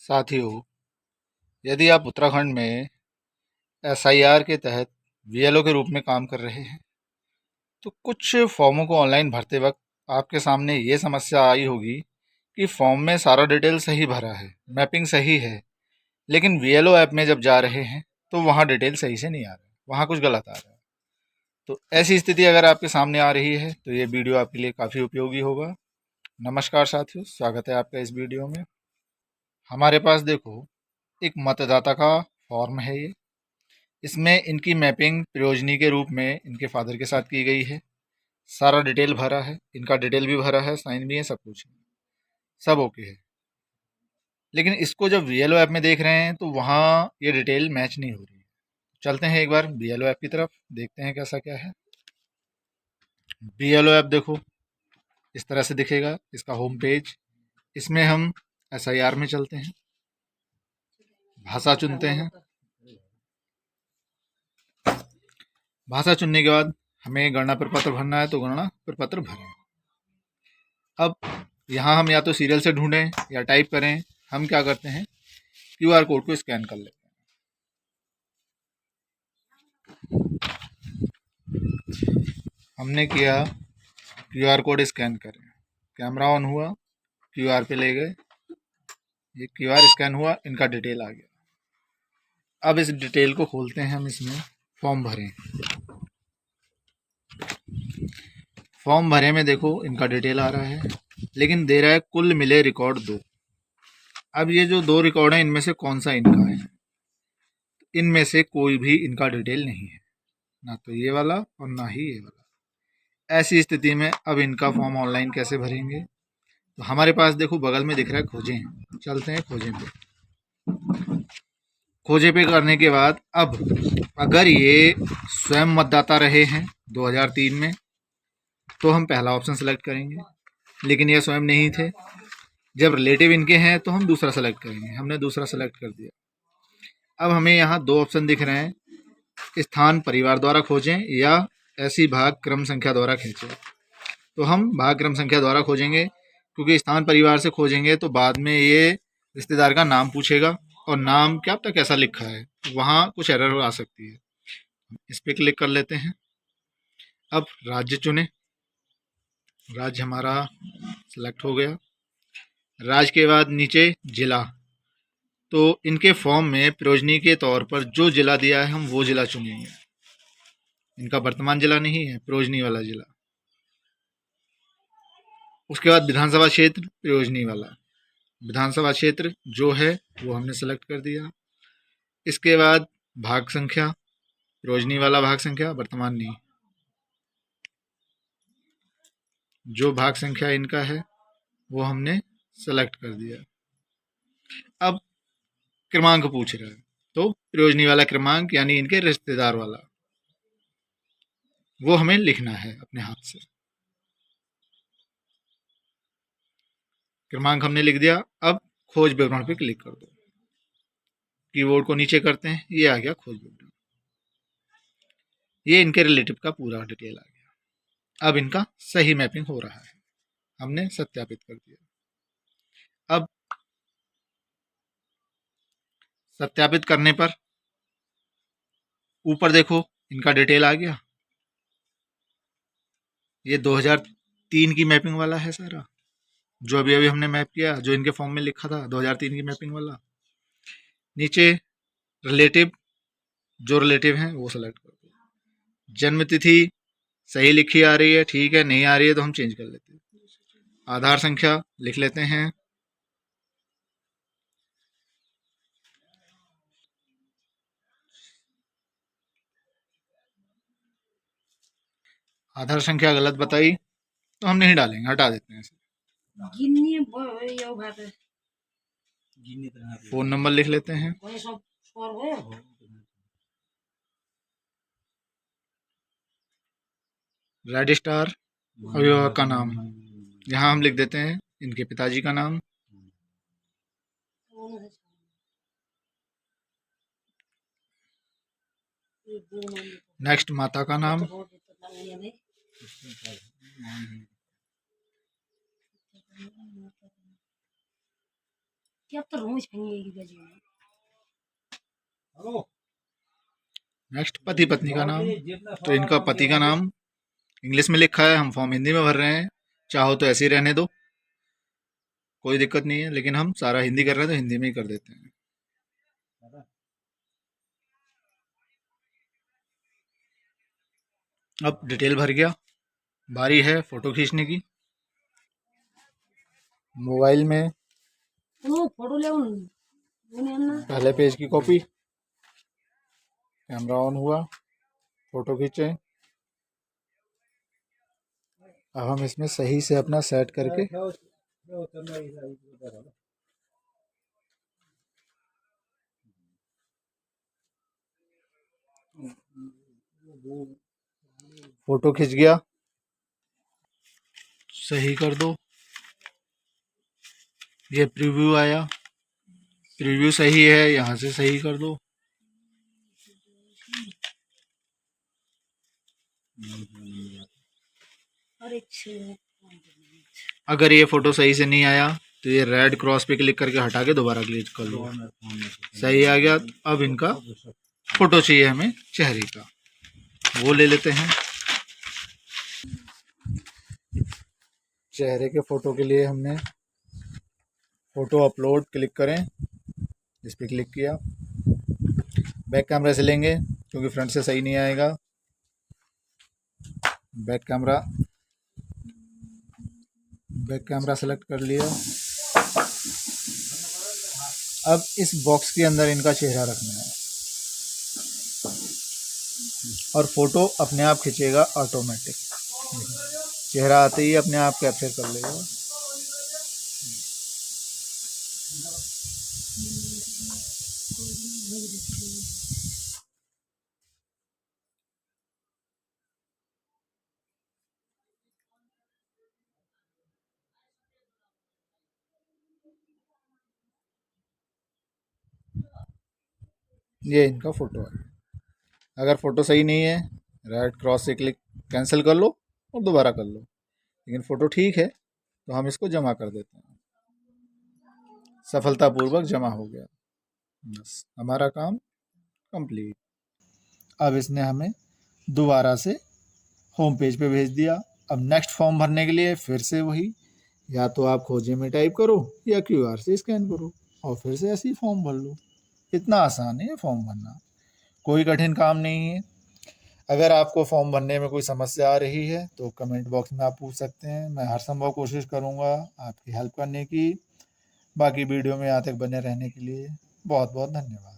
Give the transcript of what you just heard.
साथियों, यदि आप उत्तराखंड में एसआईआर के तहत वीएलओ के रूप में काम कर रहे हैं, तो कुछ फॉर्मों को ऑनलाइन भरते वक्त आपके सामने ये समस्या आई होगी कि फॉर्म में सारा डिटेल सही भरा है, मैपिंग सही है, लेकिन वीएलओ ऐप में जब जा रहे हैं तो वहाँ डिटेल सही से नहीं आ रहा, वहाँ कुछ गलत आ रहा है। तो ऐसी स्थिति अगर आपके सामने आ रही है तो ये वीडियो आपके लिए काफ़ी उपयोगी होगा। नमस्कार साथियों, स्वागत है आपका इस वीडियो में। हमारे पास देखो, एक मतदाता का फॉर्म है ये। इसमें इनकी मैपिंग प्रयोजनी के रूप में इनके फादर के साथ की गई है। सारा डिटेल भरा है, इनका डिटेल भी भरा है, साइन भी है, सब कुछ है, सब ओके है। लेकिन इसको जब वीएलओ ऐप में देख रहे हैं तो वहाँ ये डिटेल मैच नहीं हो रही है। चलते हैं एक बार वीएलओ ऐप की तरफ, देखते हैं कैसा क्या है। वीएलओ ऐप देखो इस तरह से दिखेगा, इसका होम पेज। इसमें हम एसआईआर में चलते हैं, भाषा चुनते हैं। भाषा चुनने के बाद हमें गणना प्रपत्र भरना है तो गणना प्रपत्र भरें। अब यहाँ हम या तो सीरियल से ढूंढें या टाइप करें। हम क्या करते हैं, क्यूआर कोड को स्कैन कर लेते हैं। हमने किया, क्यूआर कोड स्कैन करें, कैमरा ऑन हुआ, क्यूआर पे ले गए, ये क्यूआर स्कैन हुआ, इनका डिटेल आ गया। अब इस डिटेल को खोलते हैं, हम इसमें फॉर्म भरें। फॉर्म भरे में देखो इनका डिटेल आ रहा है, लेकिन दे रहा है कुल मिले रिकॉर्ड 2। अब ये जो 2 रिकॉर्ड हैं, इनमें से कौन सा इनका है? इनमें से कोई भी इनका डिटेल नहीं है, ना तो ये वाला और ना ही ये वाला। ऐसी स्थिति में अब इनका फॉर्म ऑनलाइन कैसे भरेंगे? तो हमारे पास देखो बगल में दिख रहा है खोजें। चलते हैं खोजें पे। खोजे पे करने के बाद अब अगर ये स्वयं मतदाता रहे हैं 2003 में तो हम पहला ऑप्शन सेलेक्ट करेंगे, लेकिन ये स्वयं नहीं थे। जब रिलेटिव इनके हैं तो हम दूसरा सेलेक्ट करेंगे। हमने दूसरा सेलेक्ट कर दिया। अब हमें यहाँ 2 ऑप्शन दिख रहे हैं, स्थान परिवार द्वारा खोजें या ऐसी भाग क्रम संख्या द्वारा खींचें। तो हम भाग क्रम संख्या द्वारा खोजेंगे, क्योंकि स्थान परिवार से खोजेंगे तो बाद में ये रिश्तेदार का नाम पूछेगा और नाम क्या पता कैसा लिखा है, वहाँ कुछ एरर आ सकती है। इस पर क्लिक कर लेते हैं। अब राज्य चुने, राज्य हमारा सिलेक्ट हो गया। राज्य के बाद नीचे जिला, तो इनके फॉर्म में प्रयोजनी के तौर पर जो जिला दिया है हम वो जिला चुनेंगे। इनका वर्तमान जिला नहीं है, प्रयोजनी वाला जिला। उसके बाद विधानसभा क्षेत्र प्रयोजनी वाला, विधानसभा क्षेत्र जो है वो हमने सेलेक्ट कर दिया। इसके बाद भाग संख्या, प्रयोजनी वाला भाग संख्या, वर्तमान नहीं। जो भाग संख्या इनका है वो हमने सेलेक्ट कर दिया। अब क्रमांक पूछ रहा है, तो प्रयोजनी वाला क्रमांक यानी इनके रिश्तेदार वाला वो हमें लिखना है अपने हाथ से। क्रमांक हमने लिख दिया। अब खोज विवरण पे क्लिक कर दो। कीबोर्ड को नीचे करते हैं, ये आ गया खोज विवरण। ये इनके रिलेटिव का पूरा डिटेल आ गया। अब इनका सही मैपिंग हो रहा है, हमने सत्यापित कर दिया। अब सत्यापित करने पर ऊपर देखो इनका डिटेल आ गया। ये 2003 की मैपिंग वाला है सारा, जो अभी अभी हमने मैप किया, जो इनके फॉर्म में लिखा था 2003 की मैपिंग वाला। नीचे रिलेटिव, जो रिलेटिव हैं वो सेलेक्ट कर दो। जन्म तिथि सही लिखी आ रही है, ठीक है, नहीं आ रही है तो हम चेंज कर लेते हैं। आधार संख्या लिख लेते हैं। आधार संख्या गलत बताई तो हम नहीं डालेंगे, हटा देते हैं। फोन नंबर लिख लेते हैं। रजिस्ट्रार अभिभावक का नाम यहाँ हम लिख देते हैं, इनके पिताजी का नाम। नेक्स्ट माता का नाम। क्या तो रोज फंगेगी गली में। नेक्स्ट पति पत्नी का नाम। तो इनका पति का नाम इंग्लिश में लिखा है, हम फॉर्म हिंदी में भर रहे हैं। चाहो तो ऐसे ही रहने दो, कोई दिक्कत नहीं है, लेकिन हम सारा हिंदी कर रहे हैं तो हिंदी में ही कर देते हैं। अब डिटेल भर गया, बारी है फोटो खींचने की। मोबाइल में फोटो ले पहले पेज की कॉपी, कैमरा ऑन हुआ, फोटो खींचे। अब हम इसमें सही से अपना सेट करके फोटो खिंच गया, सही कर दो। ये प्रीव्यू आया, प्रीव्यू सही है, यहाँ से सही कर दो। अगर ये फोटो सही से नहीं आया तो ये रेड क्रॉस पे क्लिक करके हटा के दोबारा क्लिक कर लो। सही आ गया। अब इनका फोटो चाहिए हमें चेहरे का, वो ले लेते हैं। चेहरे के फोटो के लिए हमने फोटो अपलोड क्लिक करें, इस पर क्लिक किया। बैक कैमरा से लेंगे क्योंकि फ्रंट से सही नहीं आएगा। बैक कैमरा सेलेक्ट कर लिया। अब इस बॉक्स के अंदर इनका चेहरा रखना है और फोटो अपने आप खींचेगा ऑटोमेटिक। चेहरा आते ही अपने आप कैप्चर कर लेगा। ये इनका फोटो है। अगर फोटो सही नहीं है, रेड क्रॉस से क्लिक कैंसिल कर लो और दोबारा कर लो। लेकिन फोटो ठीक है तो हम इसको जमा कर देते हैं। सफलतापूर्वक जमा हो गया, बस हमारा काम कंप्लीट। अब इसने हमें दोबारा से होम पेज पे भेज दिया। अब नेक्स्ट फॉर्म भरने के लिए फिर से वही, या तो आप खोजे में टाइप करो या QR से स्कैन करो और फिर से ऐसे ही फॉर्म भर लो। इतना आसान है फॉर्म भरना, कोई कठिन काम नहीं है। अगर आपको फॉर्म भरने में कोई समस्या आ रही है तो कमेंट बॉक्स में आप पूछ सकते हैं। मैं हर संभव कोशिश करूँगा आपकी हेल्प करने की। बाकी वीडियो में यहाँ तक बने रहने के लिए बहुत बहुत धन्यवाद।